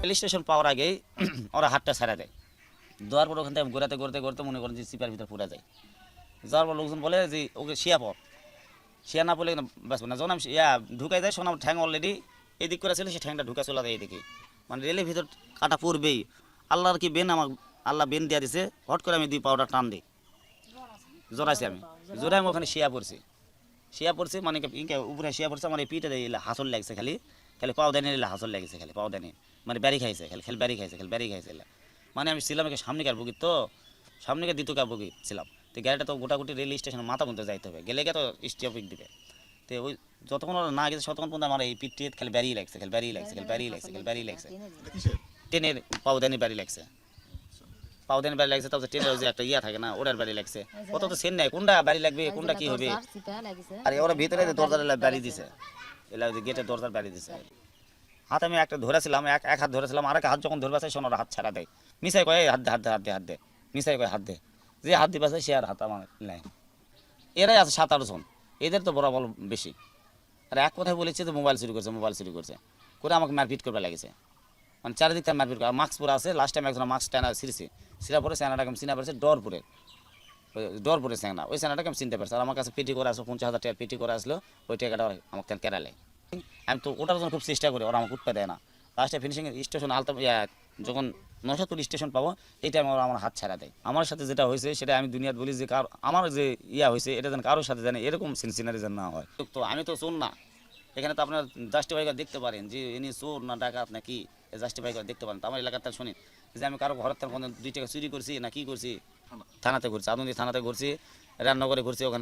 Rail station পাওয়ার আগেই ওরা হাতটা ছাড়া দেয়। দেওয়ার পর ওখান থেকে ঘোরাতে ঘুরতে ঘুরতে মনে করেন যে চিপার ভিতর পুরা যায়। যাওয়ার পর লোকজন বলে যে ওকে শিয়া পর, শিয়া না পড়লে বাঁচবে না। যখন আমি ঢুকাই যায়, শোন আমার ঠ্যাং অলরেডি এদিক করে ছিল, সে ঠ্যাংটা ঢুকা চলে যায় এদিকে, মানে রেলের ভিতর কাটা পড়বেই। আল্লাহর কি বেন, আমার আল্লাহ বেন দিয়া দিছে, হট করে আমি দুই পাউডার টান দিই, জোরাইছি আমি, জোরাই আমি ওখানে শিয়া পড়ছি। শিয়া পড়ছে মানে উপরে শিয়া পড়ছে, আমার এই পিঠে হাসল লাগছে, খালি খালি পাও দেয়নি, হাসল লাগছে, খালি পাও দেয়নি, মানে ব্যারি খাইছে, খালি খালি ব্যারি খাইছে, খালি ব্যারি খাইছে। মানে আমি ছিলাম একে সামনে কার বগি, তো সামনে কে দ্বিতীয় কার বগি ছিলাম। তো গাড়িটা তো গোটাগুটি রেল স্টেশনের মাথা পর্যন্ত যাইতে হবে, গেলে তো স্টপিক দিবে। তো ওই যতক্ষণ ওরা না গেছে ততক্ষণ পর্যন্ত আমার এই পিঠে খালি ব্যারি লাগছে, খালি ব্যারি লাগছে, খালি ব্যারি লাগছে, খালি ব্যারি লাগছে। ট্রেনের পাও দেয়নি ব্যারি লাগছে, পাউদেন বাড়ি লাগছে, তারপর ট্রেনের যে একটা ইয়া থাকে না, ওটার বাড়ি লাগছে। কত তো সেন নাই, কোনটা বাড়ি লাগবে, কোনটা কি হবে। আর ওরা ভিতরে দরজার বাড়ি দিছে, এলা ওই গেটের দরজার বাড়ি দিছে। হাত আমি একটা ধরেছিলাম, এক হাত ধরেছিলাম, আর এক হাত যখন ধরবে চাই সোনার হাত ছাড়া দেয়। মিসাই কয় হাত দে, হাত দে, হাত দে, হাত দে, মিসাই কয় হাত দে। যে হাত দিবা চাই সে আর হাত আমার নাই। এরাই আছে 7-8 জন, এদের তো বরাবর বেশি। আর এক কথায় বলেছে যে মোবাইল চুরি করছে, মোবাইল চুরি করছে করে আমাকে মারপিট করবে লাগেছে। মানে চারিদিক থেকে মারপিট করে, মাস্ক পরে আছে। লাস্ট টাইম একজন মাস্ক টানা ছিঁড়ছে, ছিঁড়া পরে স্যানাটাকে আমি চিনা পারছি ডরপুরে, ওই ডরপুরে স্যানা, ওই স্যানাটাকে আমি চিনতে পারছি। আর আমার কাছে পেটি করে আসলো, 50,000 টাকা পেটি করে আসলো, ওই টাকাটা আমাকে কেরালে। আমি তো ওটার জন্য খুব চেষ্টা করি, ওরা আমাকে উঠতে দেয় না। লাস্টে ফিনিশিং স্টেশন আলতা যখন 900 স্টেশন পাবো, এই টাইমে ওরা আমার হাত ছাড়া দেয়। আমার সাথে যেটা হয়েছে সেটা আমি দুনিয়াতে বলি যে আমার যে হয়েছে এটা যেন কারোর সাথে জানে এরকম সিনসিনারি যেন না হয়। তো আমি তো চোর না, এখানে তো আপনার জাস্টিফাই করে দেখতে পারেন যে ইনি চোর না ডাকাত না কি, জাস্টিফাই করে দেখতে পারেন। তো আমার এলাকার তার শুনি যে আমি কারো ঘরের তার 2 টাকা চুরি করছি না কি করছি, থানাতে ঘুরছি, আদমদি থানাতে ঘুরছি, রান্নাঘরে ঘুরছি, ওখানে